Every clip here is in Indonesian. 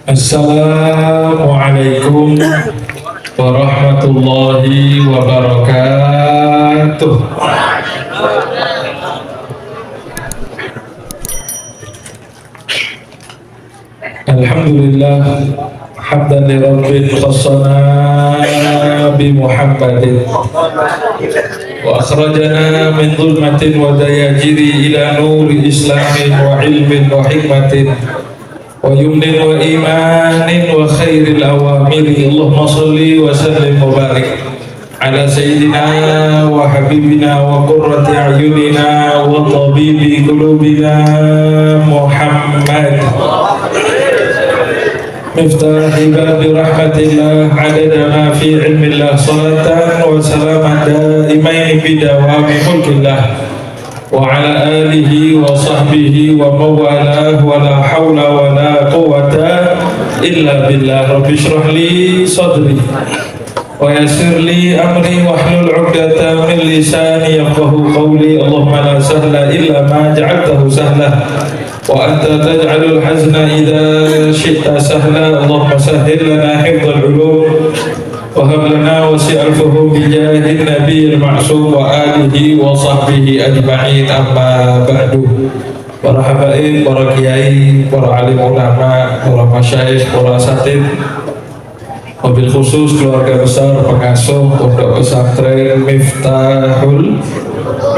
Assalamualaikum warahmatullahi wabarakatuh. Alhamdulillah hamdan li rabbil khassana bi Muhammadin wa akhrajana min dhulmatin wa dayajiri ila nuri islamin wa ilmin wa hikmatin wa yumnin wa imanin wa khairil awamiri. Allahumma salli wa sallim wa barik ala sayyidina wa habibina wa qurrati a'yunina wa tabibi qulubina Muhammad miftahi babi rahmatillah adada ma fi ilmillah salatan wa salaman daimain bidawami mulkillah wa ala alihi wa sahbihi wa mawalah wa la hawla wa la quwata illa billah. Rabbi shrah li sadri wa yassir li amri wa hlul 'uqdatam min lisani yafqahu qawli. Allahumma la sahla illa ma ja'altahu sahla wa anta taj'alul hazna idza syi'ta sahla. Allahumma sahhil lana hifdzal 'ulum wa hab lana wasi'al fuhum bi jahil nabiyil ma'sum wa alihi wa sahbihi ajma'in. Amma ba'du. Para habaib, para kiai, para alim ulama, para masyayikh, para asatidz, wabil khusus keluarga besar pengasuh Pondok Pesantren Miftahul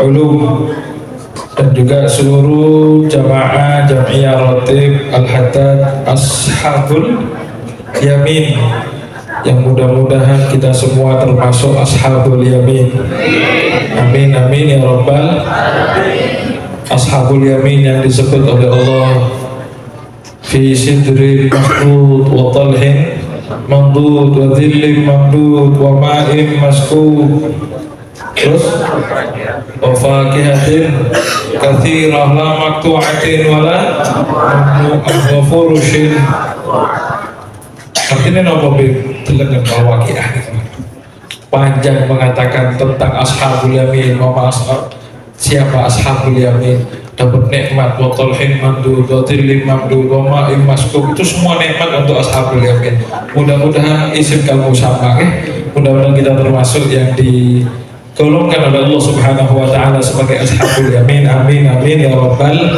Ulum, dan juga seluruh jamaah Jam'iyah Ratib Al-Haddad Ashabul Yamin, yang mudah-mudahan kita semua termasuk Ashabul Yamin. Amin amin ya rabbal Ashabul Yamin yang disebut oleh Allah fi sidrin makhdud wa talhin mamdud wa dhillin mamdud wa ma'in maskub, terus wa fakihatin kathirah la maktu'atin wa la wa furushin. Artinya nopo bib telengan waqiah panjang mengatakan tentang Ashabul Yamin. Siapa Ashabul Yamin? Dapat nikmat wa talhin mamdud wa dhillin mamdud wa ma'in maskub. Itu semua nikmat untuk Ashabul Yamin. Mudah-mudahan isim kamu sama, mudah-mudahan kita termasuk yang digolongkan oleh Allah Subhanahu wa taala sebagai Ashabul Yamin. Amin amin ya rabbal.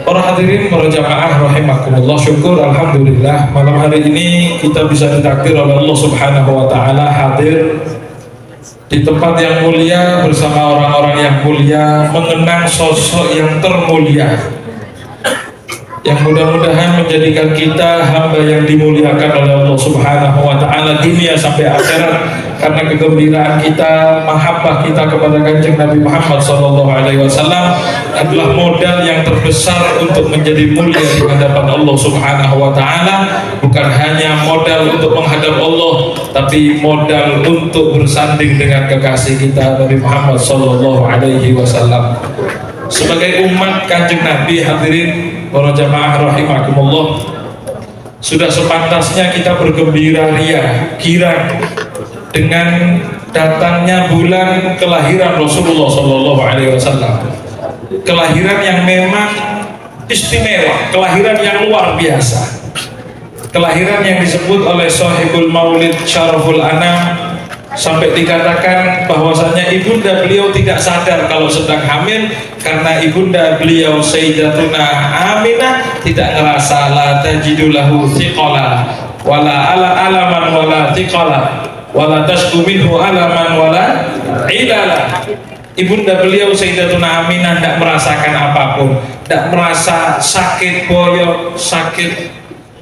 Para hadirin, para jamaah rahimakumullah, syukur alhamdulillah malam hari ini kita bisa ditakdir oleh Allah Subhanahu wa taala hadir di tempat yang mulia bersama orang-orang yang mulia, mengenang sosok yang termulia yang mudah-mudahan menjadikan kita hamba yang dimuliakan oleh Allah Subhanahu wa taala dunia sampai akhirat, karena kegembiraan kita, mahabbah kita kepada Kanjeng Nabi Muhammad SAW adalah modal yang terbesar untuk menjadi mulia di hadapan Allah Subhanahu wa taala. Bukan hanya modal untuk menghadap Allah, tapi modal untuk bersanding dengan kekasih kita Nabi Muhammad SAW. Sebagai umat Kanjeng Nabi, hadirin para jamaah rahimakumullah, sudah sepantasnya kita bergembira ria, girang dengan datangnya bulan kelahiran Rasulullah SAW. Kelahiran yang memang istimewa, kelahiran yang luar biasa, kelahiran yang disebut oleh Sahibul Maulid Syaraful Anam sampai dikatakan bahwasanya ibunda beliau tidak sadar kalau sedang hamil, karena ibunda beliau Sayyidatuna Aminah tidak ngerasa la tajidulahu thiqala wala alaman wala thiqala wala tasku minhu alaman wala ilala. Ibunda beliau Sayyidatuna Aminah tidak merasakan apapun, tidak merasa sakit boyok, sakit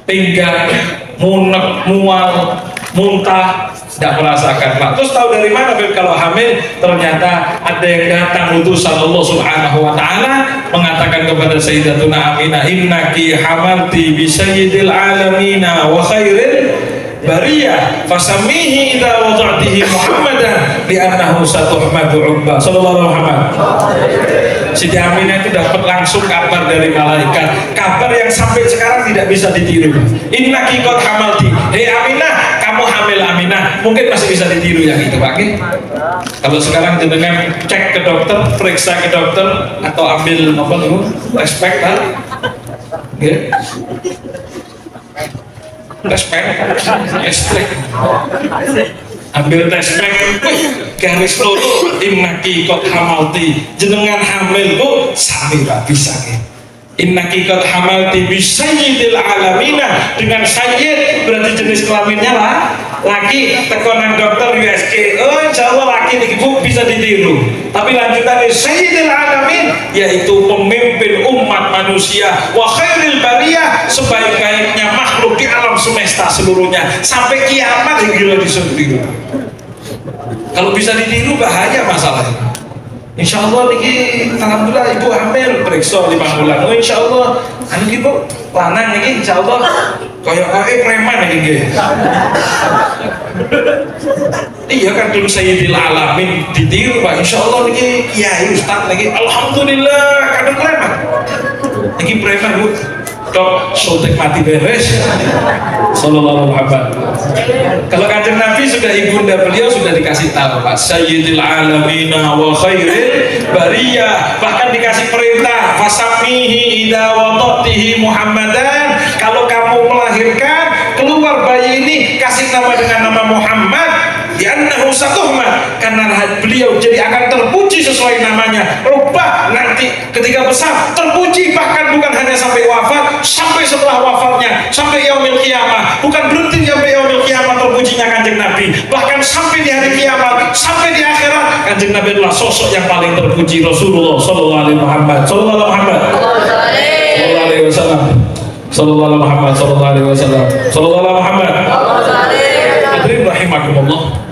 pinggang, munek, mual, muntah, tidak merasakan. Pak, terus tahu dari mana Beb kalau hamil? Ternyata ada yang datang utusan Allah Subhanahu wa taala mengatakan kepada Sayyidatuna Aminah, innaki hamalti bi sayyidil alamina wa khairil bariyah fasamihi idza wada'tihi Muhammadan li'annahu satuhmadu 'ubba. Sallallahu alaihi wasallam. Siti Aminah itu dapat langsung kabar dari malaikat, kabar yang sampai sekarang tidak bisa ditiru. Innaki qad hamalti, hei Aminah, kamu hamil Aminah. Mungkin masih bisa ditiru yang itu, Pak. Kalau sekarang jenengan cek ke dokter, periksa ke dokter, atau ambil apa dulu, respect kan? tespek listrik ambil tespek garis loro innaki qad hamalti jenengan hamil kok sami ra bisa innaki qad hamalti bi sayyidil alamina dengan sayyid berarti jenis kelaminnya lah laki tekonan dokter USG oh insyaallah laki nih bu bisa ditiru tapi lanjutannya sayyidil alamin yaitu pemimpin umat manusia wa khairil bariyah sebaik-baiknya makhluk di alam semesta seluruhnya sampai kiamat hingga disuruh tiru kalau bisa ditiru bahaya masalahnya. Insya Allah niki alhamdulillah ibu hamil periksa 5 bulan. Oh insya Allah anu ibu lanang niki insya Allah kayak preman niki. Iya kan dulu Sayyidil Alamin ditiru Pak. Insya Allah niki kiai ustaz niki alhamdulillah kadang preman. Niki preman Bu. Dok suntik mati beres. Sallallahu alaihi wasallam. Kalau kanjeng Nabi sudah ibunda beliau sudah dikasih tahu Pak Sayyidil Alamina wa khairil bariyah bahkan dikasih perintah fasamihi idza wadatihi Muhammadan kalau kamu melahirkan keluar bayi ini kasih nama dengan nama Muhammad li'annahu satuhma karena beliau jadi akan terpuji sesuai namanya rubah nanti ketika besar terpuji bahkan bukan hanya sampai wafat sampai setelah wafatnya sampai yaumil qiyamah bukan berhenti sampai yaumil qiyamah terpujinya kanjeng Nabi bahkan sampai di hari kiamat sampai di akhirat kanjeng Nabi adalah sosok yang paling terpuji Rasulullah sallallahu alaihi Muhammad sallallahu alaihi wasallam sallallahu alaihi Muhammad sallallahu alaihi wasallam sallallahu alaihi Muhammad hadirin rahimakumullah.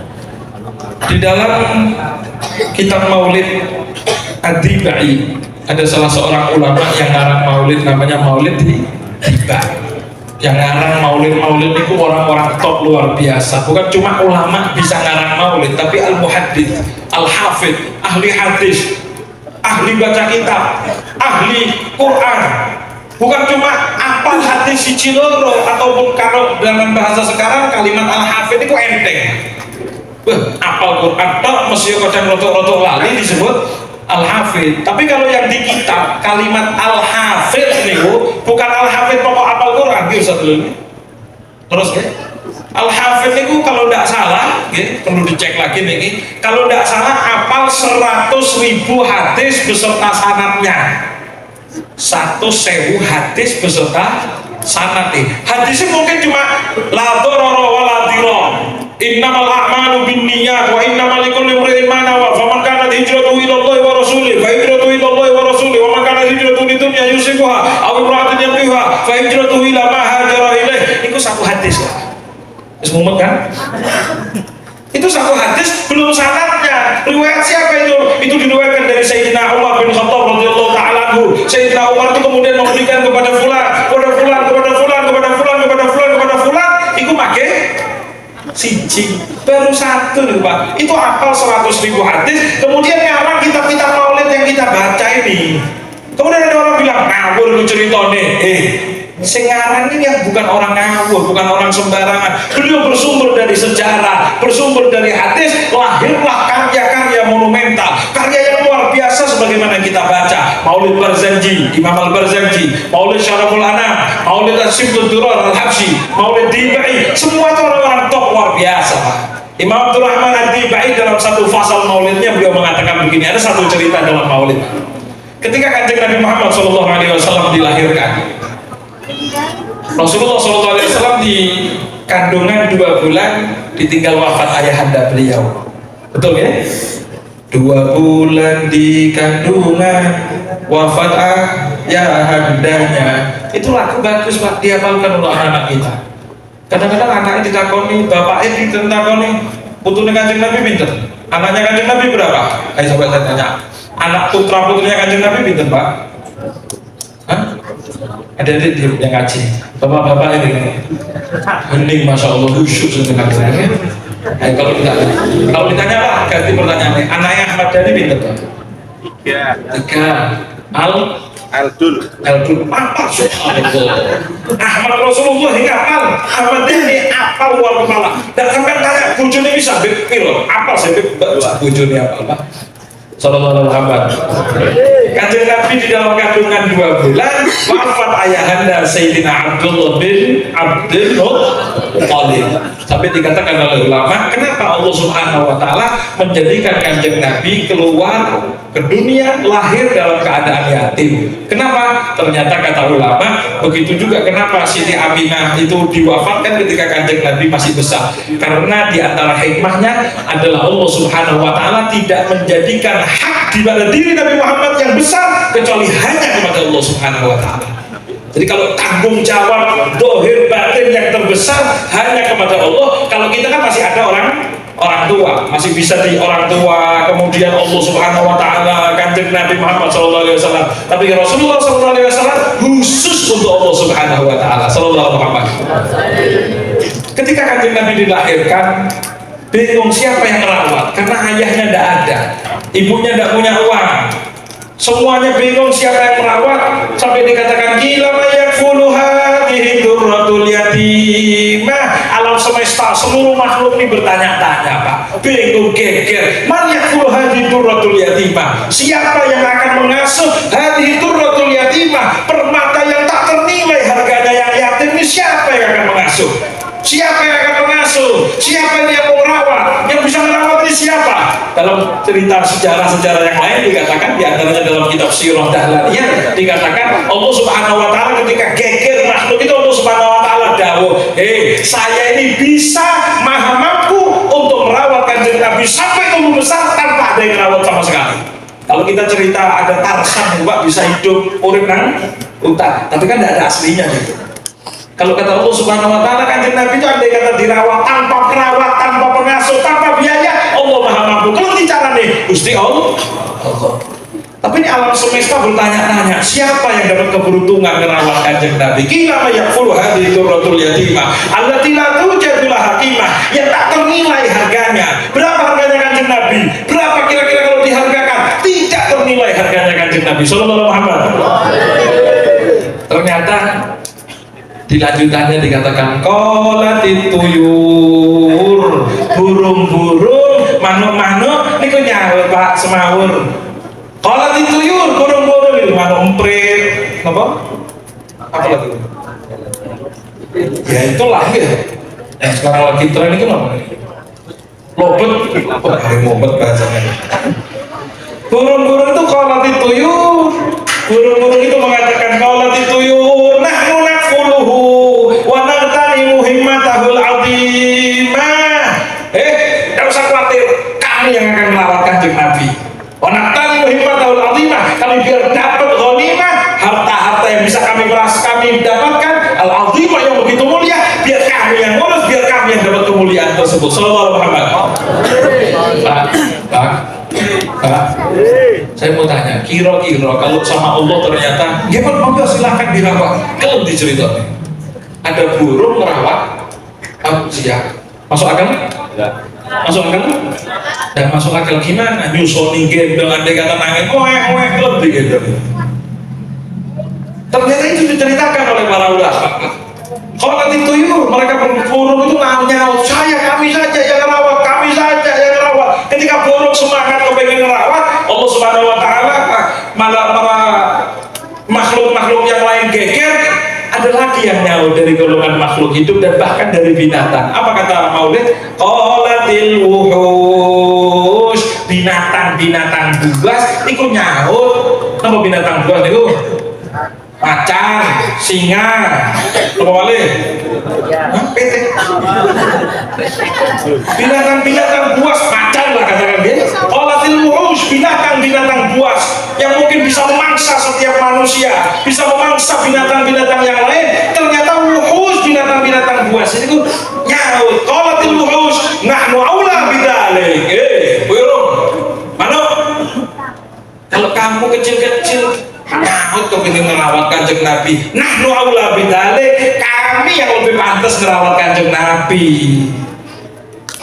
Di dalam kitab Maulid Ad-Dibai ada salah seorang ulama yang ngarang maulid namanya Maulid Diba. Yang ngarang maulid itu orang-orang top luar biasa. Bukan cuma ulama bisa ngarang maulid, tapi al-muhaddits, al-hafidz, ahli hadis, ahli baca kitab, ahli Quran. Bukan cuma apal hadis siji loro ataupun kalau dalam bahasa sekarang kalimat al-hafidz itu enteng. Apal Quran tok mesti kadang rotok-rotok lali disebut al-hafidz. Tapi kalau yang di kitab kalimat al-hafidz niku bukan al-hafidz pokok apal Quran nggih Ustaz dulu. Terus ya. Al-hafidz niku kalau tidak salah nggih perlu dicek lagi niki. Kalau tidak salah apal 100.000 hadis beserta sanadnya. 100.000 hadis beserta sanadnya. Hadisnya mungkin cuma la dharara wa la dirar. Innamal a'malu binniyat wa innamal likulli imrin ma nawa faman kanat hijratuhu ila Allah wa rasulih fa hijratuhu ila Allah wa rasulih wa man kanat hijratuhu lidunya yusibuha aw imra'atin yankihuha fa hijratuhu ila ma hajara ilaih. Itu satu hadis lah. Wis mumet kan? Itu satu hadis belum sanadnya. Riwayat siapa itu? Itu diriwayatkan dari Sayyidina Umar bin Khattab radhiyallahu taala anhu. Sayyidina Umar itu kemudian memberikan kepada fulan, kepada fulan, kepada fulan, kepada fulan, kepada fulan, kepada fulan. Iku make siji baru satu nih Pak itu hafal 100.000 hadis kemudian ngarang kitab-kitab maulid yang kita baca ini kemudian ada orang bilang ngawur lu ceritone sing ngarang ini yang bukan orang ngawur bukan orang sembarangan beliau bersumber dari sejarah bersumber dari hadis lahirlah karya-karya monumental karya yang luar biasa sebagaimana kita baca Maulid Barzanji Imam Al-Barzanji Maulid Syaraful Anam Maulid As-Sibtul Durar Al-Habsyi Maulid Dibai semua itu orang-orang top luar biasa Pak. Imam Abdul Rahman Ad-Dibai dalam satu fasal maulidnya beliau mengatakan begini ada satu cerita dalam maulid ketika kanjeng Nabi Muhammad SAW dilahirkan Rasulullah SAW di kandungan 2 bulan ditinggal wafat ayahanda beliau betul ya 2 bulan di kandungan wafat ayahandanya itu lagu bagus Pak dihafalkan oleh anak-anak kita kadang-kadang anaknya ditakoni bapaknya ditakoni putune kanjeng Nabi pinter anaknya kanjeng Nabi berapa? Ayo coba saya tanya anak putra putrinya kanjeng Nabi pinter Pak? Hah? Ada di yang ngaji bapak-bapak ini hening Masya Allah khusyuk dengan saya kalau ditanya Pak ganti pertanyaannya anaknya Ahmad Dhani pinter Pak? 3 Aldul apa subhanallah Ahmad Rasulullah ini apal Ahmad Dhani apal luar kepala dan sampai tanya bujuni bisa bipil apal saya bujuni apal Pak Sallallahu alaihi Muhammad. Kanjeng Nabi di dalam kandungan 2 bulan wafat ayahanda Sayyidina Abdullah bin Abdul Muttalib. Sampai dikatakan oleh ulama, kenapa Allah Subhanahu wa taala menjadikan Kanjeng Nabi keluar ke dunia lahir dalam keadaan yatim? Kenapa? Ternyata kata ulama, begitu juga kenapa Siti Aminah itu diwafatkan ketika Kanjeng Nabi masih besar. Karena di antara hikmahnya adalah Allah Subhanahu wa taala tidak menjadikan hak di pada diri Nabi Muhammad yang besar kecuali hanya kepada Allah Subhanahu wa taala. Jadi kalau tanggung jawab dohir batin yang terbesar hanya kepada Allah, kalau kita kan masih ada orang tua, masih bisa di orang tua, kemudian Allah Subhanahu wa taala, Kanjeng Nabi Muhammad sallallahu alaihi wasallam. Tapi Rasulullah sallallahu alaihi wasallam khusus untuk Allah Subhanahu wa taala sallallahu alaihi wasallam. Ketika Kanjeng Nabi dilahirkan, bingung siapa yang merawat karena ayahnya tidak ada, ibunya tidak punya uang. Semuanya bingung siapa yang merawat, sampai dikatakan gila mayakfulu hadhihi durratul yatimah. Alam semesta seluruh makhluk ini bertanya-tanya, Pak, bingung geger, man yakfulu hadhihi durratul yatimah, siapa yang akan mengasuh hadhihi durratul yatimah, permata yang tak ternilai harganya yang yatim ini, siapa yang akan mengasuh? Siapa yang akan mengasuh? Siapa yang mau merawat? Yang bisa merawat ini siapa? Dalam cerita sejarah-sejarah yang lain dikatakan, diantaranya dalam kitab Sirah Dahlaniyah dikatakan Allah Subhanahu wa taala ketika geger makhluk itu, Allah Subhanahu wa taala dawuh, saya ini bisa maha mampu untuk merawat Kanjeng Nabi sampai tumbuh besar tanpa ada yang merawat sama sekali. Kalau kita cerita ada Tarsan juga bisa hidup urip nang hutan, tapi kan tidak ada aslinya gitu. Kalau kata Allah Subhanahu wa taala, Kanjeng Nabi itu andai kata dirawat tanpa perawat, tanpa pengasuh, tanpa biaya, Allah maha mampu. Kalau bicara nih Gusti Allah. Tapi ini alam semesta bertanya-tanya, siapa yang dapat keberuntungan merawat Kanjeng Nabi? Kila mayakfulu hadhihi durratul yatimah allati la tujadu laha qimah, yang tak ternilai harganya. Berapa harganya Kanjeng Nabi? Berapa kira-kira kalau dihargakan? Tidak ternilai harganya Kanjeng Nabi sallallahu alaihi wasallam. Ternyata di lanjutannya dikatakan qolatit tuyur, burung-burung, manuk-manuk niku nyaur Pak semawur. Qolatit tuyur, burung-burung itu manuk emprit, apa lagi? Ya itu lahir. Yang sekarang lagi tren itu namanya lobet, lobet bahasanya. Burung-burung itu qolatit tuyur, burung-burung itu mengatakan qolatit tuyur, nahnu nakfuluhu wa naghtanimu himmatahul azimah. Tidak usah khawatir, kami yang akan merawat Kanjeng Nabi. Wa naghtanimu himmatahul azimah, kami biar dapat ghanimah, harta-harta yang bisa kami dapatkan, al-azimah yang begitu mulia, biar kami yang ngurus, biar kami yang dapat kemuliaan tersebut. Sallallahu alaihi wasallam. Pak, saya mau tanya, kira-kira kalau sama Allah ternyata gimana, monggo silahkan dirawat. Kalau diceritain ada burung merawat manusia, masuk akal? Masuk akal? Dan masuk akal gimana? Nyusoni gendong, andai kata nangis, lebih gitu. Ternyata itu diceritakan oleh para ulama. Kalau nanti tuyur, mereka burung itu nyaut, kami saja yang merawat, kami saja yang merawat. Ketika burung semangat kepengen merawat, Allah Subhanahu wa taala malah para makhluk-makhluk yang lain geger, ada lagi yang nyaut dari golongan makhluk hidup dan bahkan dari binatang. Apa kata Maulid? Qolatil wuhush, binatang-binatang buas itu nyaut. Nama binatang buas itu macan, singa, apa wale? PT. Binatang-binatang buas, macan lah katakan dia. Qolatil wuhush, binatang-binatang buas yang mungkin bisa memangsa setiap manusia, bisa memangsa binatang-binatang yang lain. Ternyata wuhush, binatang-binatang buas itu nyaut. Qolatil wuhush, nahnu aula bidzalik. Burung, manuk. Kalau kamu kecil-kecil nyaut kepingin merawat Kanjeng Nabi, nahnu aula bidzalik, kami yang lebih pantas merawat Kanjeng Nabi.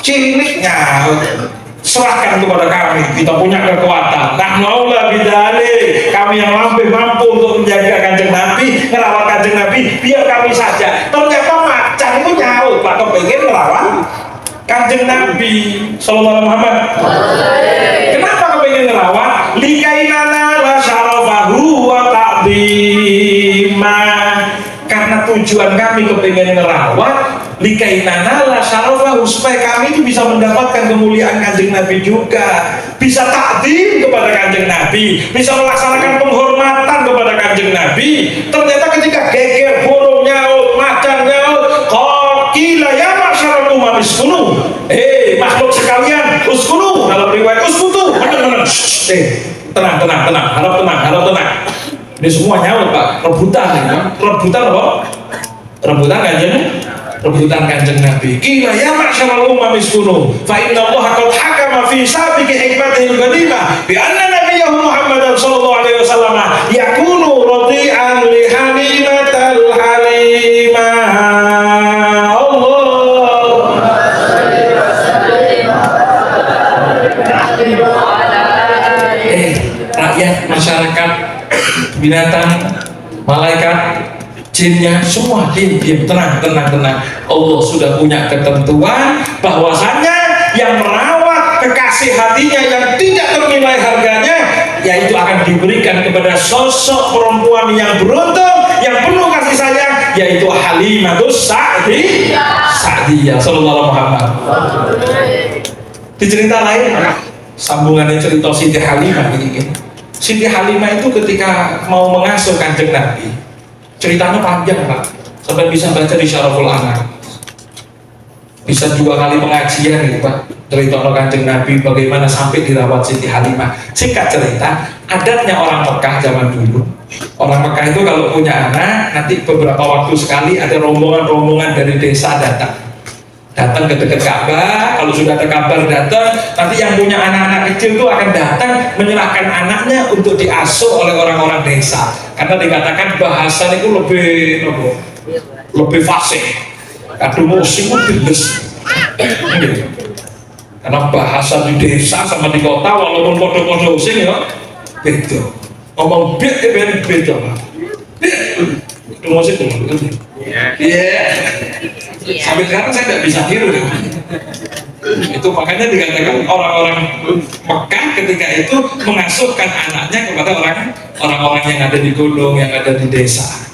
Cilik nyaut, serahkan kepada kami, kita punya kekuatan. Nahnu aula bidzalik, kami yang lebih mampu untuk menjaga Kanjeng Nabi, merawat Kanjeng Nabi, biar kami saja. Ternyata macan itu nyaut, Pak, kepingin merawat Kanjeng Nabi sallallahu alaihi wasallam. Kenapa kepingin kepengen ngerawat likainana la syarafahu wa ta'dhima, karena tujuan kami kepengen ngerawat likainana la syarafahu, supaya kami itu bisa mendapatkan kemuliaan Kanjeng Nabi juga, bisa takdim kepada Kanjeng Nabi, bisa melaksanakan penghormatan kepada Kanjeng Nabi. Ternyata ketika geger, burung nyaut, macan nyaut, qila ya masyarakat umat uskunu, makhluk sekalian, uskunu, dalam riwayat uskutu, benar-benar tenang, harap tenang. Ini semua nyaut Pak, rebutan apa? Rebutan kanjeng Nabi. Qila ya masyarakat umat uskunu, fa inna Allah qad hakama fi sabiqi hikmatihil ghanimah bi anna nabiyahu Muhammadan sallallahu alaihi wasallam yakunu radi'an li halimatal halimah. Rakyat, masyarakat, binatang, malaikat, jinnya, semua diam, tenang. Allah sudah punya ketentuan bahwasanya yang merawat kekasih hatinya yang tidak ternilai harganya, yaitu akan diberikan kepada sosok perempuan yang beruntung, yang penuh kasih sayang, yaitu Halimatus Sa'diyah sallallahu Muhammad. Di cerita lain, sambungannya cerita Siti Halimah ini. Siti Halimah itu ketika mau mengasuh Kanjeng Nabi, ceritanya panjang Pak, sampai bisa baca di Syaraful Anam, bisa 2 kali pengajian gitu Pak, cerita Kanjeng Nabi bagaimana sampai dirawat Siti Halimah. Singkat cerita, adatnya orang Mekah zaman dulu, orang Mekah itu kalau punya anak, nanti beberapa waktu sekali ada rombongan dari desa datang ke dekat Ka'bah. Kalau sudah ada kabar datang, nanti yang punya anak-anak kecil itu akan datang menyerahkan anaknya untuk diasuh oleh orang-orang desa, karena dikatakan bahasa itu lebih fasih, kadung musim jelas, karena bahasa di desa sama di kota walaupun kode-kode using ya beda, ngomong beda itu musik tuh sampai sekarang saya tidak bisa tiru deh. Itu makanya dikatakan orang-orang Mekah ketika itu mengasuhkan anaknya kepada orang-orang yang ada di gunung, yang ada di desa.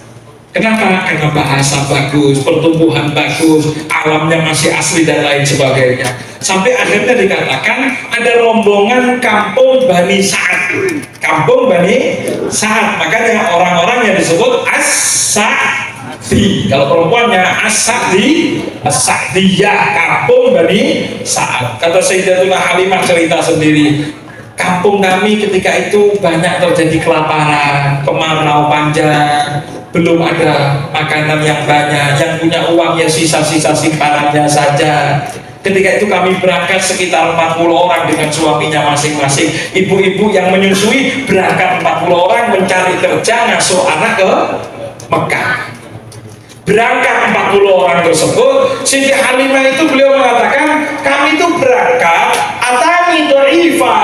Kenapa? Karena bahasa bagus, pertumbuhan bagus, alamnya masih asli dan lain sebagainya. Sampai akhirnya dikatakan ada rombongan kampung Bani Sa'ad. Kampung Bani Sa'ad, makanya orang-orang yang disebut As-Sa'di. Kalau perempuannya As-Sa'diyah, kampung Bani Sa'ad. Kata Sayyidatuna Halimah cerita sendiri, kampung kami ketika itu banyak terjadi kelaparan, kemarau panjang, belum ada makanan yang banyak, yang punya uang ya sisa-sisa simpanannya saja. Ketika itu kami berangkat sekitar 40 orang dengan suaminya masing-masing. Ibu-ibu yang menyusui berangkat 40 orang mencari kerja, ngasuh anak ke Mekah. Berangkat 40 orang tersebut, Siti Halimah itu beliau mengatakan, kami itu berangkat atani do'ifa,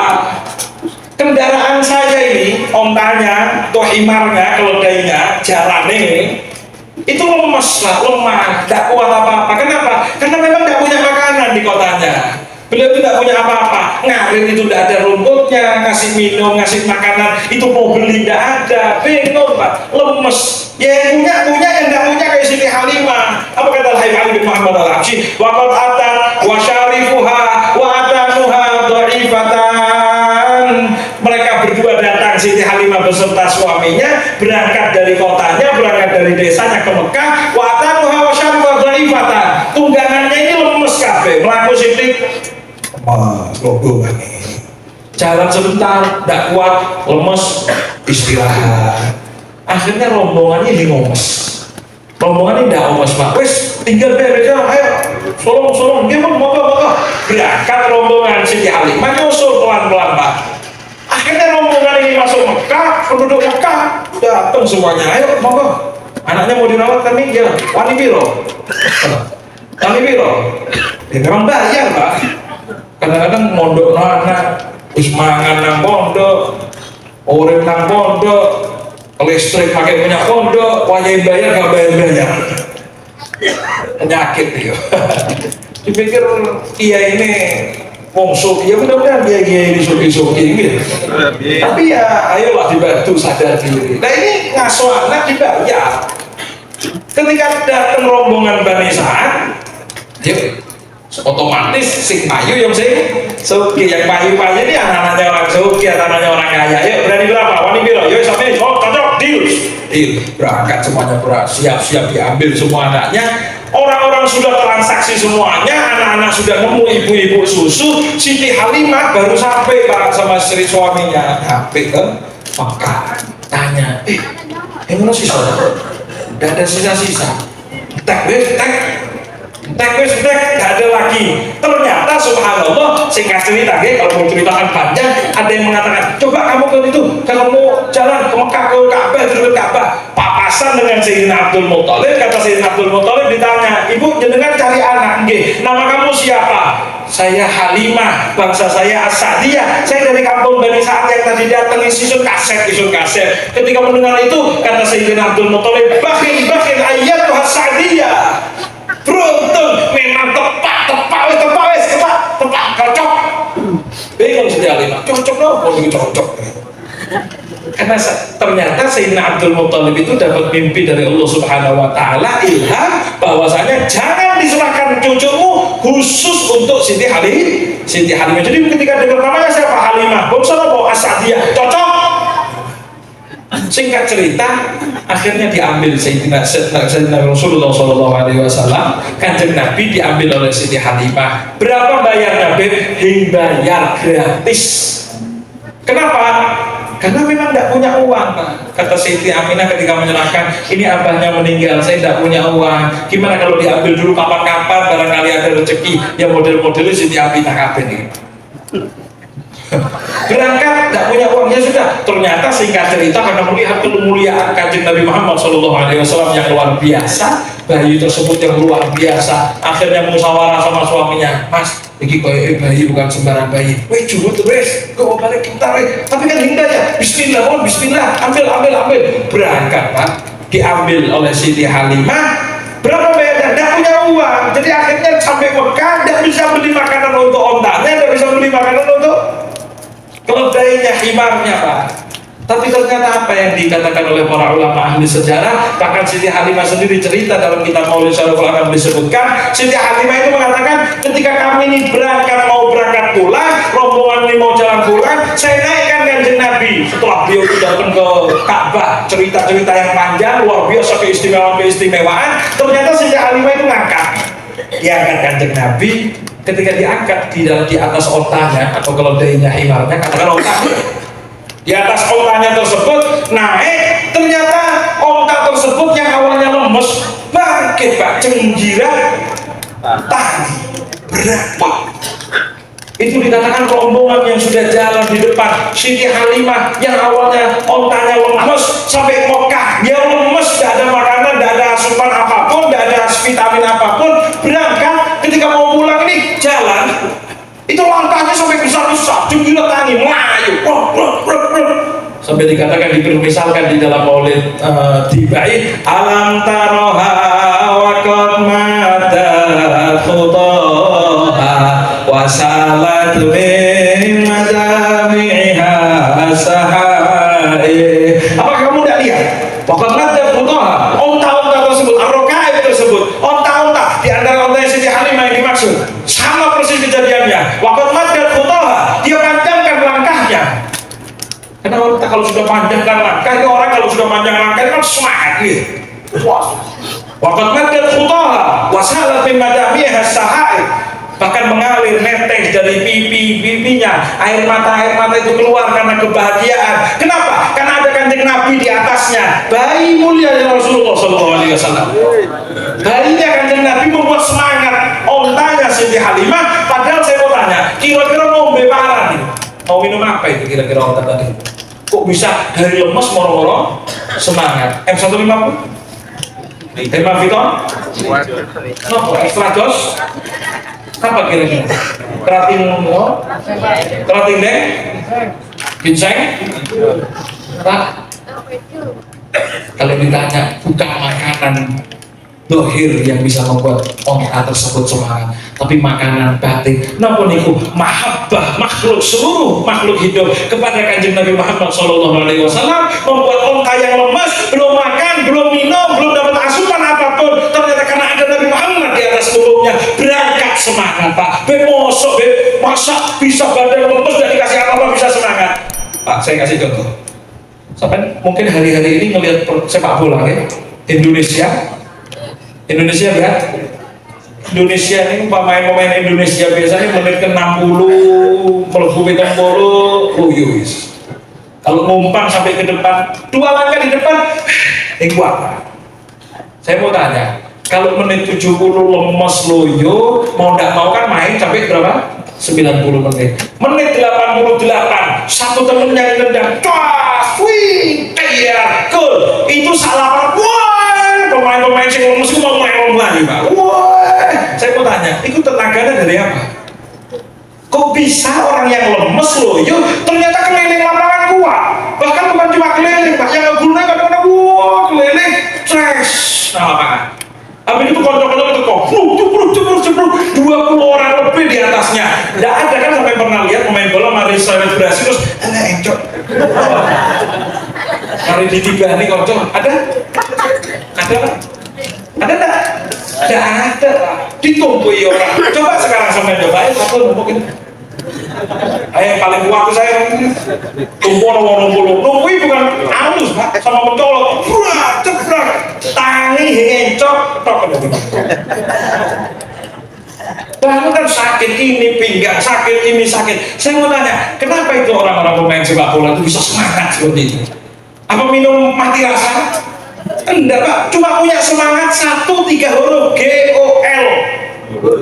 kendaraan saya ini, ontanya, atau himarnya, keledainya, jarane itu lemes lah, lemah, tidak kuat apa-apa. Kenapa? Karena memang tidak punya makanan di kotanya. Beliau tidak punya apa-apa. Ngarit itu tidak ada rumputnya, ngasih minum, ngasih makanan, itu mau beli tidak ada, bingung Pak, lemes. Ya yang punya, yang tidak punya kayak Siti Halimah. Apa kata Al-Habib Ali bin Muhammad Al-Habsyi? Waqad atan wa syarifuha wa atanuha dha'ifatan. Mereka berdua datang, Siti Halimah beserta suaminya berangkat dari kotanya, berangkat dari desanya ke Mekah. Wa atanuha wa syarifuha dha'ifatan. Tunggangannya ini lemes kabeh, mlaku sithik logo jalan sebentar, tidak kuat, lemes, istirahat. Akhirnya rombongan ini ngomes. Rombongan ini tidak ngomes Pak. Wes tinggal beres, ayo, solong, dia moga. Berangkat rombongan Siti Halimah nyusul pelan-pelan Pak. Akhirnya rombongan ini masuk Mekah, penduduk Mekah datang semuanya, ayo moga. Anaknya mau dirawat kami, ya, wani biro. Ya memang bayar Pak. Kadang-kadang mondok anak, wis mangan nang pondok, urip nang pondok, listrik pakai punya pondok, wajib bayar gak bayar. Penyakit dia. Dipikir iya ini wong suki ya mudah-mudahan dia ini suki-suki gitu. Tapi ya ayolah dibantu sadar diri. Nah ini ngasuh anak dibayar. Ketika datang rombongan Bani Sa'ad, yuk otomatis sing payu yang suki, yang payu-payu ini anak-anaknya orang suki, anak-anaknya orang kaya. Yuk berani berapa? Wani biro, yuk sampai cocok, deal berangkat semuanya, siap-siap diambil semua anaknya. Orang-orang sudah transaksi semuanya, anak-anak sudah nemu ibu-ibu susu. Siti Halimah baru sampai Pak sama istri suaminya, sampai ke Mekah. Tanya, yang mana sisa? Udah ada sisa-sisa. Tek, gak ada lagi. Ternyata subhanallah, singkat cerita, kalau mau ceritakan panjang, ada yang mengatakan, coba kamu ke itu, kalau mau jalan ke Mekah, ke Ka'bah, ke Ka'bah, papasan dengan Sayyidina Abdul Muthalib. Kata Sayyidina Abdul Muthalib ditanya, ibu jenengan cari anak, nama kamu siapa? Saya Halimah, bangsa saya As-Sa'diyah, saya dari kampung Bani Sa'ad yang tadi datang isun kaset. Ketika mendengar itu, kata Sayyidina Abdul Muthalib, bakhil ayyatuha As-Sa'diyah, beruntung, memang tepat, cocok. Bingung Siti Halimah, cocok dong, cocok. Karena ternyata Sayyidina Abdul Muthalib itu dapat mimpi dari Allah Subhanahu wa Ta'ala, ilham bahwasanya jangan diserahkan cucumu khusus untuk Siti Halimah. Jadi ketika dengar namanya siapa? Halimah, bangsa apa? As-Sa'diyah, cocok. Singkat cerita, akhirnya diambil Sayyidina Rasulullah SAW, kanjeng Nabi diambil oleh Siti Halimah. Berapa bayarnya, Beb? Bayar gratis. Kenapa? Karena memang tidak punya uang, Pak. Kata Siti Aminah ketika menyerahkan, ini abahnya meninggal, saya tidak punya uang. Gimana kalau diambil dulu kapan-kapan, barangkali ada rezeki. Ya model-modelnya Siti Aminah kabeh nih. Berangkat tidak punya uang, ya sudah. Ternyata singkat cerita, karena melihat kemuliaan kanjeng Nabi Muhammad SAW yang luar biasa, bayi tersebut yang luar biasa, akhirnya musyawarah sama suaminya, Mas, ini bayi bukan sembarang bayi. Weh jumut wes, kau balik bentar tapi kan hingga ya. Bismillah, ambil. Berangkat, Pak, diambil oleh Siti Halimah. Berapa bayarnya? Tidak punya uang. Jadi akhirnya sampai Mekah, tidak bisa beli makanan untuk ontanya, tidak bisa beli makanan untuk keledainya, himarnya, Pak. Tapi ternyata apa yang dikatakan oleh para ulama ahli sejarah, bahkan Siti Halimah sendiri cerita dalam kitab Maulid Syariful Anam disebutkan, Siti Halimah itu mengatakan, ketika kami ini mau berangkat pulang, rombongan ini mau jalan pulang, saya naikkan kanjeng Nabi. Setelah beliau datang ke Ka'bah, cerita-cerita yang panjang, luar biasa keistimewaan, ternyata Siti Halimah itu ngangkat. Diangkat kanjeng Nabi. Ketika diangkat di atas ontanya atau keledainya, himarnya, katakan onta, di atas ontanya tersebut naik, ternyata onta tersebut yang awalnya lemes bangkit, Pak, cenggirat tadi berapa. Itu dikatakan rombongan yang sudah jalan di depan Siti Halimah yang awalnya ontanya lemes sampai Mekah, dia lemes, tidak ada makanan, tidak ada asupan apapun, tidak ada vitamin apapun, berangkat. Ketika mau pulang ini jalan, itu langkahnya sampai besar-besar, jenggilat tani, melayu, sampai dikatakan dipermisalkan di dalam Maulid di bait, alam taroha wa qad madat khutaha wa salat min madamiha sahai. Apa kamu tidak lihat? Wa qad madat khutaha, onta-onta tersebut, ar-rakaib tersebut, onta-onta di antara onta Siti Halimah yang dimaksud sama persis kejadiannya. Wa qad madat khutaha, dia panjangkan langkahnya. Karena onta kalau sudah panjangkan langkah, itu orang kalau sudah panjang langkah kan semangat gitu. Wa qad madat khutaha wa salat min madamiha sahai, bahkan mengalir netes dari pipinya, air mata itu keluar karena kebahagiaan. Kenapa? Karena ada kanjeng Nabi di atasnya, bayi mulia dari Rasulullah SAW. Bayinya kanjeng Nabi membuat semangat ontanya Siti Halimah. Padahal saya mau tanya, kira-kira mau bebaran nih, mau minum apa itu kira-kira onta tadi? Kok bisa dari lemes moro-moro semangat? M150? Hemaviton? Nopo extra dos? Apa kira-kira? Keratin deh? Ginseng? Pak, kalau ditanya bukan makanan dohir yang bisa membuat onta tersebut semangat, tapi makanan batin. Napa niku mahabbah makhluk, seluruh makhluk hidup kepada Kanjeng Nabi Muhammad SAW membuat onta yang lemas, belum makan, belum minum, belum dapat asupan apapun, ternyata karena ada Nabi Muhammad di atas punggungnya berangkat semangat. Pak, masa bisa badan lemes dan dikasih apa-apa bisa semangat? Pak, saya kasih contoh. Sampai mungkin hari-hari ini ngelihat sepak bola ya, Indonesia lihat Indonesia ini pemain-pemain Indonesia biasanya menit ke 60 melebu pitung puluh uyus. Kalau ngumpan sampai ke depan 2 langkah di depan kuat. Saya mau tanya, kalau menit 70 lemes loyo, mau tidak mau kan main sampai berapa? 90 menit. Menit 88, satu temen yang nendang, pas, wih, kayak gol. Itu salah, wah, pemain-pemain yang lemes itu mau main lagi, Pak. Wah, saya mau tanya, itu tenaganya dari apa? Kok bisa orang yang lemes loyo, ternyata keliling lapangan kuat. Bahkan bukan cuma keliling, Pak, yang ngegulnya kadang-kadang, wah, keliling, stres, nah lapangan. Tapi itu kocok-kocok itu kok cebruk 20 orang lebih di atasnya. Tidak ada kan sampai pernah lihat pemain bola mari selamat berhasil terus encok. Mari ditibani kocok. Ada? Ada tak? Tidak ada. Ditumpui orang. Coba sekarang sampai cobain satu mungkin. Paling kuat itu saya numpui bukan halus Pak, sama mencolok cebrak tangi ngencok bangun kan sakit ini pinggang sakit ini sakit. Saya mau tanya, kenapa itu orang-orang pemain sepak bola itu bisa semangat seperti itu? Apa minum mati rasa? Enggak Pak, cuma punya semangat 1 3 huruf GOL,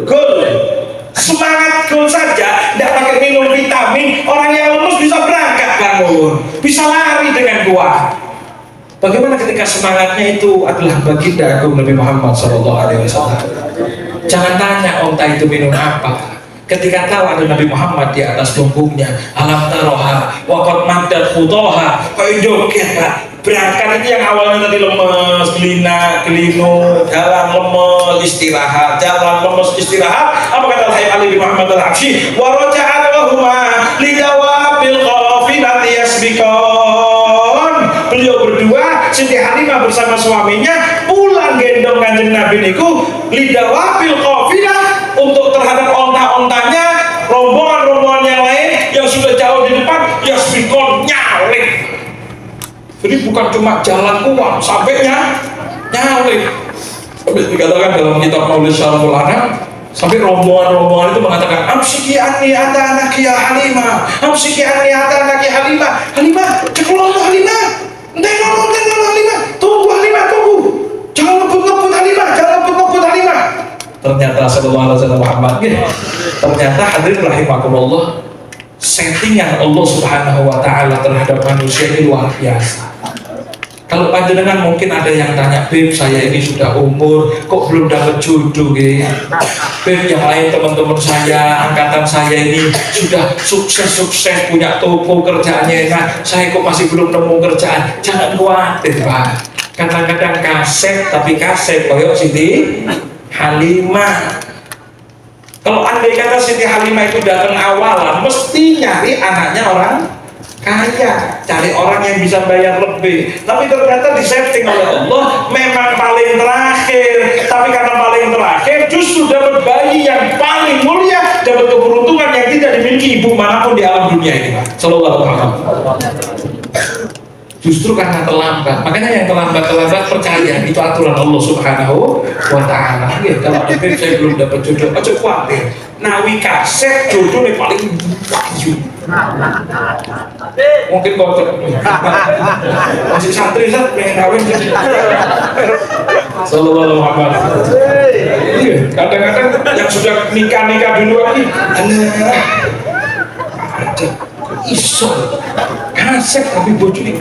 gol. Semangat gol saja, tidak pakai minum vitamin. Orang yang lemes bisa berangkat bangun, bisa lari dengan kuat. Bagaimana ketika semangatnya itu adalah baginda agung Nabi Muhammad SAW? Jangan tanya onta itu minum apa. Ketika tahu ada Nabi Muhammad di atas punggungnya, alam taroha, wakot madat khutoha, kau joget Pak. Berangkat itu yang awalnya tadi lemes, gelino, jalan lemes, istirahat, apa kata Sayyid Ali bin Muhammad al-Habsyi? Wa raja'at lahuma lidawabil qafilati yasbiqan. Beliau berdua, Siti Halimah bersama suaminya pulang gendong Kanjeng Nabi niku lidawabil qafilah untuk terhadap onta-ontanya, rombongan-rombongan yang lain yang sudah jauh di depan yasbiqan nyalip. Jadi bukan cuma jalan kuat, sampai nyalip. Sampai dikatakan dalam kitab Maulid Syaraful Anam, sampai rombongan-rombongan itu mengatakan, amsiki anni ata anaki ya Halimah, amsiki anni ata anaki Halimah, Halimah, ceklon Halimah, entah Halimah, tunggu Halimah, tunggu, jangan ngebut Halimah. Ternyata sallallahu alaihi wasallam Muhammad, ternyata hadirin rahimakumullah, settingan Allah Subhanahu wa Ta'ala terhadap manusia ini luar biasa. Kalau panjenengan mungkin ada yang tanya, Beb, saya ini sudah umur, kok belum dapat jodoh gitu. Beb, yang lain teman-teman saya, angkatan saya ini sudah sukses, punya toko, kerjaannya enak, saya kok masih belum nemu kerjaan. Jangan khawatir Pak, kadang-kadang kaset, tapi kaset koyok Siti Halimah. Kalau andai kata Siti Halimah itu datang awalan, mesti nyari anaknya orang kaya, cari orang yang bisa bayar lebih. Tapi ternyata disetting oleh Allah memang paling terakhir. Tapi karena paling terakhir, justru dapat bayi yang paling mulia, dapat keberuntungan yang tidak dimiliki ibu manapun di alam dunia ini, Pak. Sallallahu alaihi wasallam. Justru karena terlambat, makanya yang terlambat percaya itu aturan Allah Subhanahu wa Ta'ala. Kalau saya belum dapat jodoh, aja khawatir. Nawi kaset jodoh nih paling wahyu. Mungkin kotor masih santri pengen kawin jadi. Sallallahu alaihi wasallam. Kadang-kadang yang sudah nikah dulu lagi, ada iso kaset tapi bojone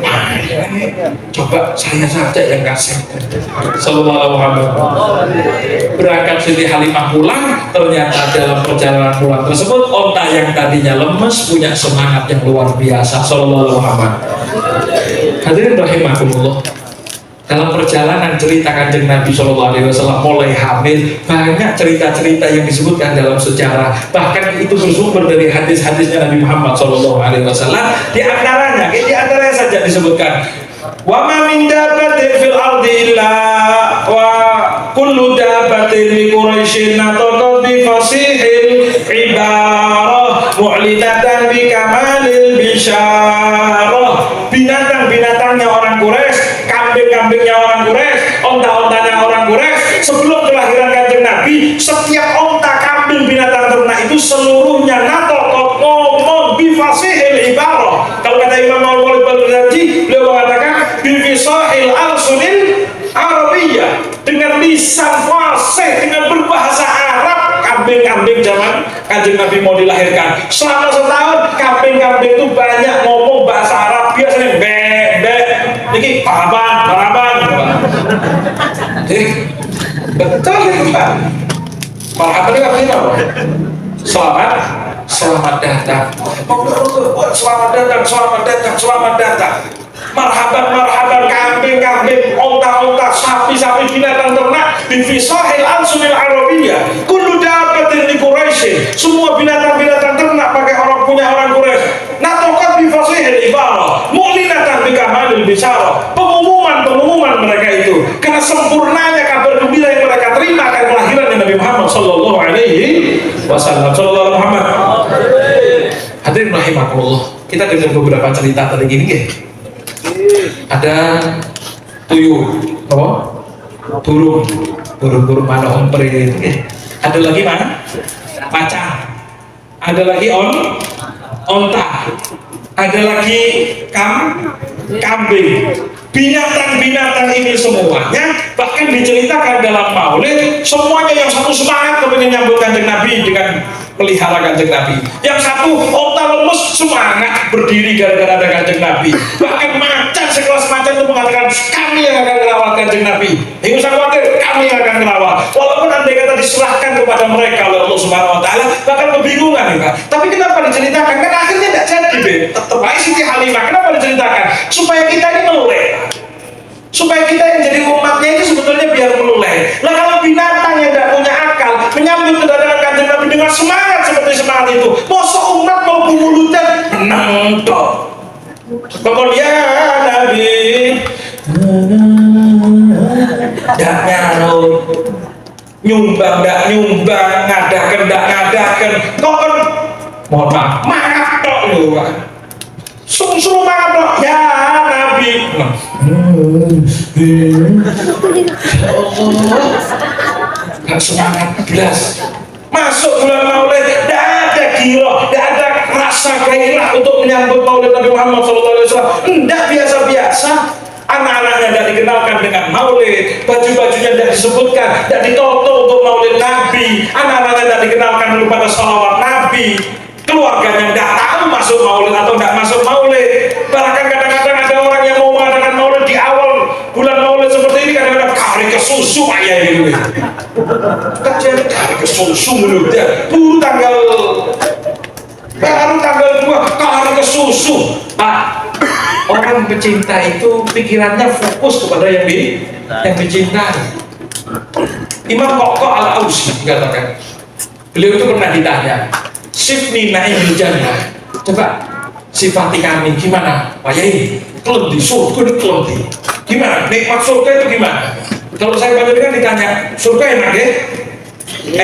coba saya saja yang kaset. Sallallahu alaihi wasallam. Berangkat Siti Halimah pulang, ternyata dalam perjalanan pulang tersebut onta yang tadinya lemes punya semangat yang luar biasa. Sallallahu alaihi wasallam. Hadirin rahimakumullah, Dalam perjalanan cerita Kanjeng Nabi Shallallahu Alaihi Wasallam mulai hamil, banyak cerita-cerita yang disebutkan dalam sejarah. Bahkan itu bersumber dari hadis-hadisnya Nabi Muhammad Shallallahu Alaihi Wasallam. Di antaranya saja disebutkan, wa ma min dabbatin fil ardi illa wa kullu dabbatin li Quraisyin nataqat bi fasihil ibarah mu'linatan bi kamalil bisyarah. Binatang-binatangnya orang Quraisy, kambing-kambingnya orang Quraisy, onta-ontanya orang Quraisy, sebelum kelahiran Kanjeng Nabi, setiap onta, kambing, binatang ternak itu seluruhnya nataqat, ngomong bi fasihil ibarah. Kalau kata Imam Maulid Badruddin, beliau mengatakan bifisahil al-sunil Arabiyah, dengan lisan fasih, dengan berbahasa Arab. Kambing-kambing zaman Kanjeng Nabi mau dilahirkan, selama setahun kambing-kambing itu banyak ngomong bahasa Arab. Biasanya be, ini paraban. Betul itu Pak. Marhaban itu artinya apa? Selamat datang. Selamat datang. Marhaban, kambing, onta, sapi, binatang ternak, bifisahil al-sunil Arabiyah. Kullu dabbatin li Quraisyin. Semua binatang-binatang ternak pakai punya orang Quraisy. Nataqat bifasihil ibarah, mu'linatan bi kamalil bisyarah. Pengumuman mereka itu karena sempurnanya kabar gembira yang mereka terima akan kelahiran Nabi Muhammad sallallahu alaihi wasallam. Sallallahu Muhammad. Hadirin rahimakumullah. Kita dengar beberapa cerita tadi gini ya. Ada tuyul, apa? Burung mana omprit. Ada lagi mana? Macan. Ada lagi onta. Ada lagi kambing. Binatang-binatang ini semuanya bahkan diceritakan dalam maulid, semuanya yang satu semangat kepingin nyambut Kanjeng Nabi dengan pelihara Kanjeng Nabi. Yang satu onta lemes semangat berdiri gara-gara ada Kanjeng Nabi. Bahkan macan, sekelas macan itu mengatakan kami yang akan merawat Kanjeng Nabi. Tidak usah khawatir, kami yang akan merawat. Walaupun andai kata diserahkan kepada mereka oleh Allah Subhanahu Wa Taala, bahkan kebingungan ya. Tapi kenapa diceritakan? Kan akhirnya tidak jadi. Tetap baik Siti Halimah. Kenapa diceritakan? Supaya kita ini meleleh. Supaya kita yang jadi umatnya itu sebetulnya biar meleleh. Nah kalau binatang yang tidak punya akal menyambut kedatangan Kanjeng Nabi dengan semangat seperti semangat itu, masa umat mau mulutnya menang toh. Kemudian Nabi tidak nyaut, nyumbang, ngadakan, kok kan mohon maaf toh lu kan. Suruh maaf toh ya Nabi. Ya Allah, gak semangat belas. Masuk bulan Maulid, tidak ada giro, tidak ada rasa gairah untuk menyambut Maulid Nabi Muhammad SAW. Tidak biasa-biasa. Anak-anaknya tidak dikenalkan dengan Maulid, baju-bajunya tidak disebutkan, tidak ditoto untuk Maulid Nabi. Anak-anaknya tidak dikenalkan dulu pada salawat Nabi. Keluarganya tidak tahu masuk Maulid atau tidak masuk Maulid. Bahkan kadang-kadang ada orang yang mau mengadakan Maulid di awal bulan Maulid seperti ini, kadang-kadang kari ke susu ayah gitu. Kajian kari ke susu menurutnya baru tanggal 2 kari ke susu. Pak, orang pecinta itu pikirannya fokus kepada yang dicintai. Imam Kokko Al-Ausi mengatakan, beliau itu pernah ditanya, Sifni Naimul Jannah, coba sifati kami gimana Pak Yai? Klendi, surga itu klendi gimana? Nikmat surga itu gimana? Kalau saya kan ditanya, surga enak ya?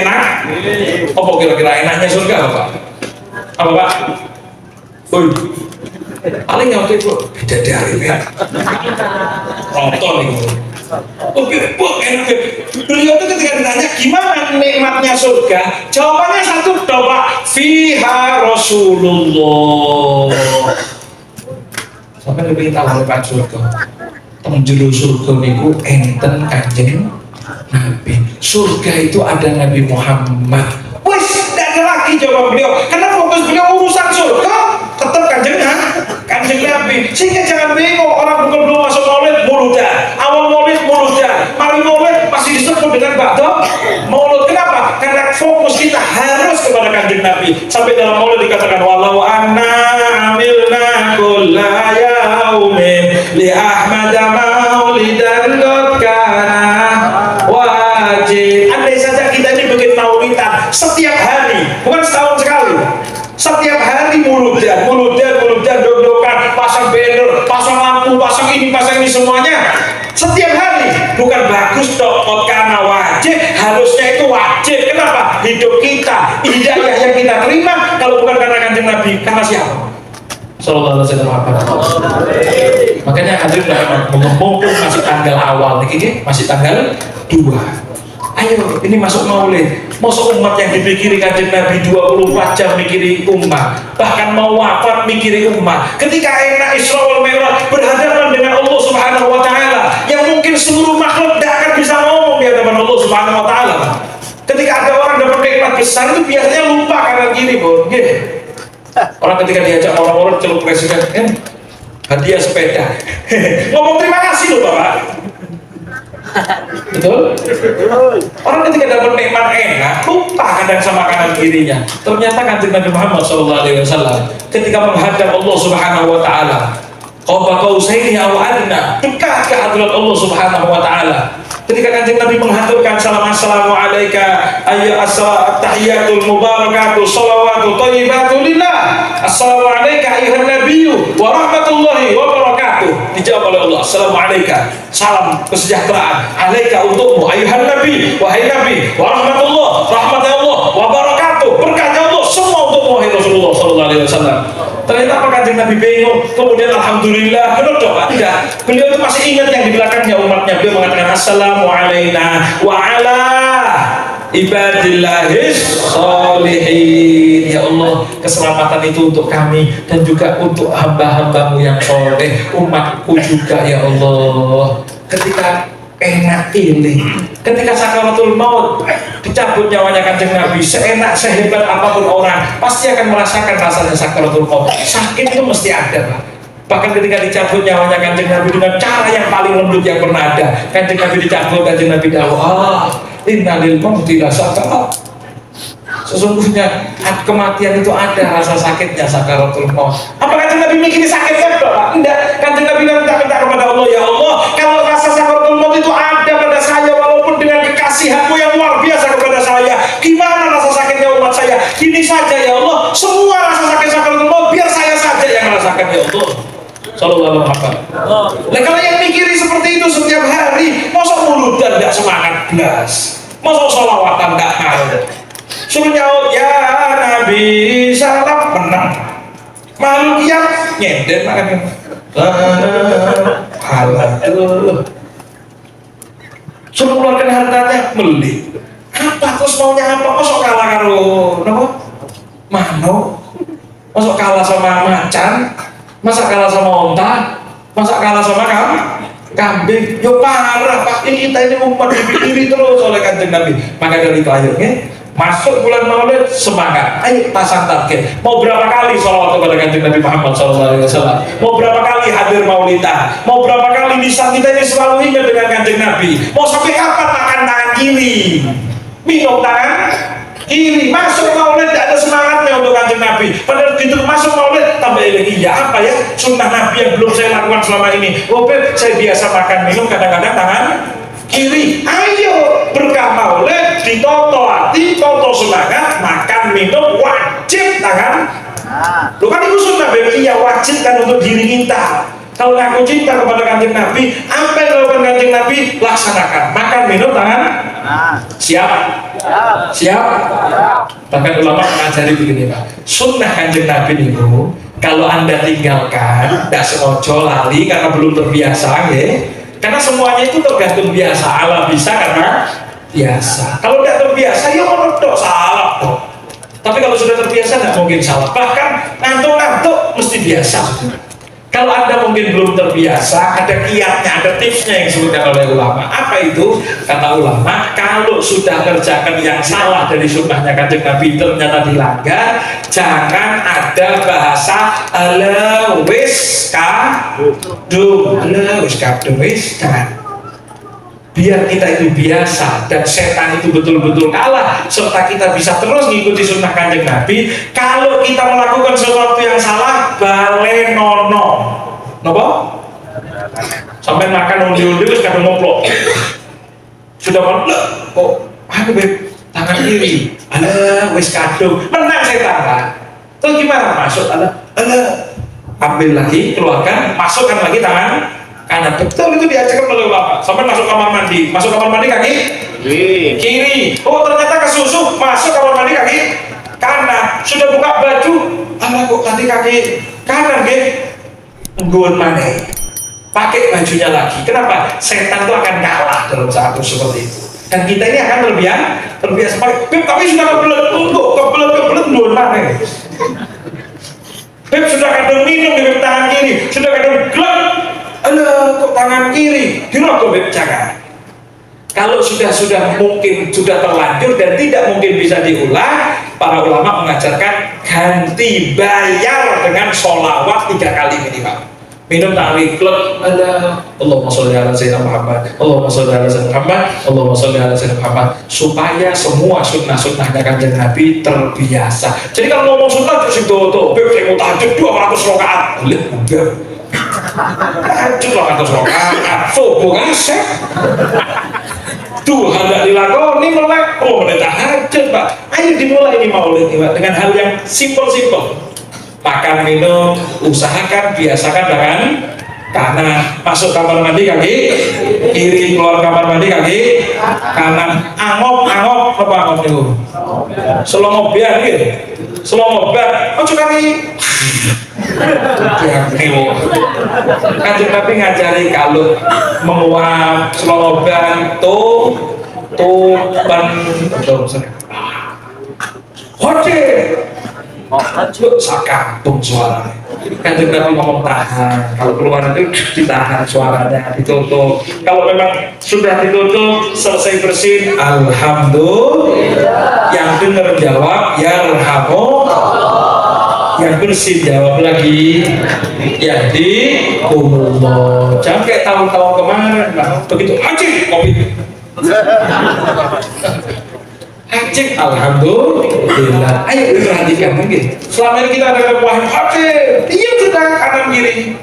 Enak? Apa kira-kira enaknya surga apa Pak? Apa Pak? Paling yang waktu itu beda dari ya nonton itu. Oke, enak. Beliau itu ketika ditanya gimana nikmatnya surga, jawabannya satu Pak, fiha Rasulullah. Sampai lebih tahu Pak surga. Penjuru surga niku enten Kanjeng Nabi. Surga itu ada Nabi Muhammad. Wes, tidak ada lagi jawab beliau. Karena fokus beliau urusan surga tetap Kanjeng Nabi. Sehingga jangan bingung orang bukan belum masuk Maulid muludan, awal Maulid muludan, mari Maulid masih disebut dengan ba'da Maulid. Kenapa? Karena fokus kita harus kepada Kanjeng Nabi. Sampai dalam Maulid dikatakan walau anna amilna kulla yaumin li Ahmad maulidan ini semuanya setiap hari, bukan bagus dok, karena wajib, harusnya itu wajib. Kenapa? Hidup kita, hidayah yang kita terima, kalau bukan karena kanjeng Nabi, karena siapa? Sallallahu alaihi wasallam. Makanya hadirin mumpung masih tanggal awal ini, masih tanggal 2. Ayo, ini masuk maulid. Masuk umat yang dipikiri kanjeng Nabi 24 jam mikiri umat, bahkan mau wafat mikiri umat. Ketika enak Isra wal Mi'raj berhadapan dengan Allah Subhanahu wa taala, yang mungkin seluruh makhluk tidak akan bisa ngomong di hadapan Allah Subhanahu wa taala. Ketika ada orang dapat nikmat besar itu biasanya lupa kanan kiri, Bro. Orang ketika diajak orang-orang celuk presiden, hadiah sepeda. Ngomong terima kasih loh, Bapak. Betul? Orang ketika dapat nikmat enak lupa kadang sama kanan kirinya. Ternyata kanjeng Nabi Muhammad SAW ketika menghadap Allah Subhanahu wa taala, qaba qausaini aw adna, dekat ke hadirat Allah Subhanahu wa taala. Ketika kanjeng Nabi menghaturkan salam, assalamu alayka at-tahiyatul mubarakatuh salawatu thayyibatu lillah, assalamu alayka ayuhan nabiyyu wa rahmatullahi wa barakatuh. Dijawab oleh Allah, assalamu alayka, salam kesejahteraan alayka untukmu ayuhan nabi, wahai nabi, wa rahmatullah, rahmatnya Allah, wa barakatuh, berkahnya Allah semua untukmu wahai Rasulullah sallallahu alaihi wasallam. Ternyata apa kanjeng Nabi bingung, kemudian alhamdulillah, benar dong? Tidak, beliau itu masih ingat yang di belakangnya umatnya. Beliau mengatakan assalamu alayna wa ala ibadillahis sholihin. Ya Allah, keselamatan itu untuk kami dan juga untuk hamba-hambamu yang soleh, umatku juga ya Allah. Ketika enak ini, ketika sakaratul maut dicabut nyawanya kanjeng Nabi, seenak sehebat apapun orang pasti akan merasakan rasanya sakaratul maut. Sakit itu mesti ada, Pak. Bahkan ketika dicabut nyawanya kanjeng Nabi dengan cara yang paling lembut yang pernah ada, kanjeng Nabi dicabut, kanjeng Nabi dawuh, innalil mauti lasakarat. Sesungguhnya kematian itu ada rasa sakitnya, sakaratul maut. Apa kanjeng Nabi mikir sakitnya, Pak? Enggak. Kanjeng Nabi minta kepada Allah, ya Allah, kalau rasa sakaratul maut itu ada pada saya, walaupun dengan kekasihanmu yang luar biasa kepada saya, gimana rasa sakitnya umat saya? Gini saja ya Allah, semua rasa sakit sakaratul maut biar saya saja yang merasakan ya Allah. Sallallahu alaihi wasallam. Nah, kalau yang mikirin seperti itu setiap hari, masa mulutan tidak semangat belas, masa sholawatan tidak mau, suruh nyaut ya Nabi salam menang, makhluk yang nyender makan halah, suruh keluarkan hartanya beli apa, terus maunya apa? Masuk kalah karo nopo mano, masuk kalah sama macan, masa kalah sama onta, masa kalah sama kambing. Yo parah Pak, ini kita ini umat dipikiri terus oleh kanjeng Nabi. Maka dari itu akhirnya masuk bulan Maulid semangat, ayo pasang target. Mau berapa kali sholawat kepada kanjeng Nabi Muhammad SAW? Mau berapa kali hadir maulidah? Mau berapa kali lisan kita ini selalu ingat dengan kanjeng Nabi? Mau sampai kapan makan tangan kiri, minum tangan kiri? Masuk maulid tidak ada semangatnya untuk kanjeng Nabi. Padahal begitu masuk maulid tambah lagi, ya apa ya sunnah Nabi yang belum saya lakukan selama ini. Saya biasa makan minum kadang-kadang tangan kiri. Ayo berkah maulid, ditoto hati, toto semangat, makan minum wajib tangan. Lu kan itu sunnah, iya wajib kan untuk diri kita. Kalau aku cinta kepada kanjeng Nabi, apa yang dilakukan kanjeng Nabi laksanakan. Makan minum tangan. Siap? Siap? Bahkan ulama mengajari begini, Pak, sunnah kanjeng Nabi itu kalau Anda tinggalkan tidak sengaja lali karena belum terbiasa ya. Karena semuanya itu tergantung biasa. Allah bisa karena biasa. Kalau tidak terbiasa ya menurut salah kok. Tapi kalau sudah terbiasa tidak mungkin salah. Bahkan ngantuk-ngantuk mesti biasa. Kalau Anda mungkin belum terbiasa, ada kiatnya, ada tipsnya yang disebutkan oleh ulama. Apa itu? Kata ulama, kalau sudah kerjakan yang salah dari sunnahnya kanjeng Nabi ternyata dilanggar, jangan ada bahasa ala wis kadung, ala wis kadung, wis jangan. Biar kita itu biasa dan setan itu betul-betul kalah, serta kita bisa terus mengikuti sunnah kanjeng Nabi. Kalau kita melakukan sesuatu yang salah, balenono, nopo? Sampai makan undi-undi terus kadang ngoplok. Sudah ngoplok, kok aku tangan kiri, ala wis kadung, menang setan kan? Terus gimana masuk? Ala, ambil lagi, keluarkan, masukkan lagi tangan kanan. Betul, itu diajarkan oleh ulama. Sampai masuk kamar mandi kaki kiri. Oh ternyata kesusu, masuk kamar mandi kaki kanan. Sudah buka baju, Allah kok tadi kaki kanan nggon maneh. Pakai bajunya lagi. Kenapa? Setan itu akan kalah dalam satu seperti itu. Dan kita ini akan terbiasa pakai. Tapi sudah kebelet nggon maneh. Sudah kadang minum di tangan kiri, sudah kadang gelap, kok tangan kiri, dirokok jangan. Kalau sudah mungkin sudah terlanjur dan tidak mungkin bisa diulang, para ulama mengajarkan ganti bayar dengan sholawat 3 kali minimal. Minum tarik klub, Allahumma sholli ala sayyidina Muhammad, Allahumma sholli ala sayyidina Muhammad, Allahumma sholli ala sayyidina Muhammad, supaya semua sunnah-sunnahnya Kanjeng Nabi terbiasa. Jadi kalau ngomong sunnah terus itu saya mau tahajud 200 rakaat, enggak. Tahajud 200 rakaat, subuh asep. Tuh hendak dilakoni mulai tahajud, Pak. Ayo dimulai ini maulid dengan hal yang simple. Makan minum usahakan biasakan dengan kanan. Masuk kamar mandi kaki kiri, keluar kamar mandi kaki kanan. Angop apa angop itu? Selomobian gitu. Selomobian. Oh kaki. Kanjeng Nabi ngajari kalau menguap selomobian tuh sakampung suaranya. Kanjeng Nabi ngomong tahan, kalau keluar itu ditahan suaranya, ditutup. Kalau memang sudah ditutup, selesai bersin, alhamdulillah. Yang dengar jawab, yarhamu. Yang bersin jawab lagi, yahdikumullah. Jangan kayak tahun-tahun kemarin, begitu haji covid. Aceh, alhamdulillah. Ayo perhatikan mungkin. Selama ini kita ada wahai Aceh, dia sudah kanan kiri.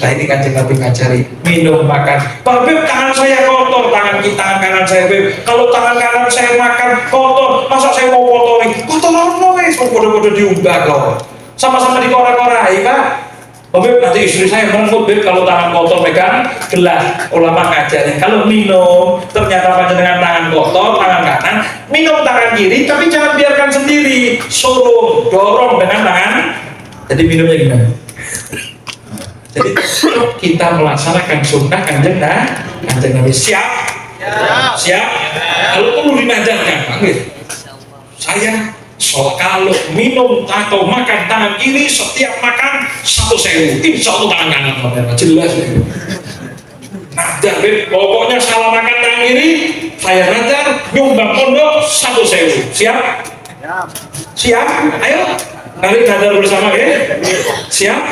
Nah ini Kanjeng Nabi ngajari minum makan. Pak Beb, tangan saya kotor, tangan kanan saya Beb. Kalau tangan kanan saya makan kotor, masa saya mau kotorin? Kotor apa wes? Bodoh-bodoh diubah kok. Sama-sama dikorak-korai Pak. Oh Beb, nanti istri saya merenggut Beb kalau tangan kotor megang gelas. Ulama ngajarin kalau minum ternyata dengan tangan kotor, tangan kanan, minum tangan kiri, tapi jangan biarkan sendiri, suruh dorong dengan tangan. Jadi minumnya gimana? Jadi kita melaksanakan sunnah Kanjeng Nabi. Siap? Kalau perlu dinajarkan, saya kalau minum atau makan tangan kiri, setiap makan 1.000, insya Allah tangan kanan jelas. Najar, pokoknya salah makan tangan kiri, saya najar nyumbang pondok 1.000. Siap? Ayo, mari najar bersama ya. Siap?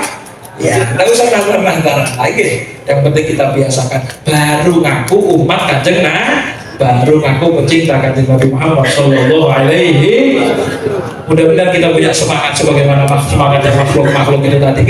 Ya, tidak usah najar lagi. Yang penting kita biasakan. Baru ngaku umat Kanjeng Nabi. Baru aku pecinta Kanjeng Nabi Muhammad Sallallahu Alaihi. Mudah-mudahan kita punya semangat sebagaimana semangatnya makhluk itu tadi.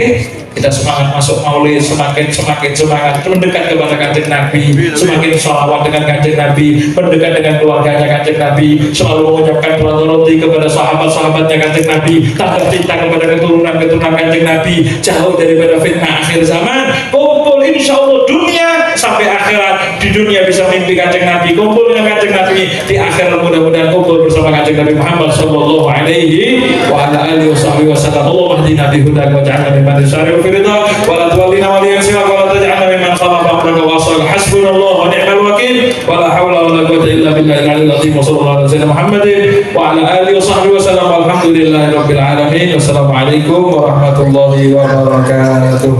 Kita semangat masuk maulid, semakin semangat mendekat kepada Kanjeng Nabi, semakin sholawat dengan Kanjeng Nabi, mendekat dengan keluarganya Kanjeng Nabi, selalu mengucapkan roti kepada sahabat-sahabatnya Kanjeng Nabi, tambah cinta kepada keturunan Kanjeng Nabi, jauh daripada fitnah akhir zaman. Kumpul insya Allah dunia sampai akhirat. Di dunia bisa mimpi Kanjeng Nabi, kumpul dengan Kanjeng Nabi, di akhirat mudah-mudahan kumpul bersama Kanjeng Nabi Muhammad Sallallahu Alaihi wa ala alihi wasallam. Allahumma hdina bi hudak wa ja'alna mimman yusari'u fi ridha wa la tuwallina wa liyansina wa la taj'alna mimman khalafa amraka wa asal. Hasbunallahu wa ni'mal wakil wa la hawla wa la quwwata illa billahi al-'aliyyil 'azhim. Wa sallallahu ala sayyidina Muhammadin wa ala alihi wa sahbihi wa sallam. Walhamdulillahi rabbil alamin. Wassalamu alaikum warahmatullahi wabarakatuh.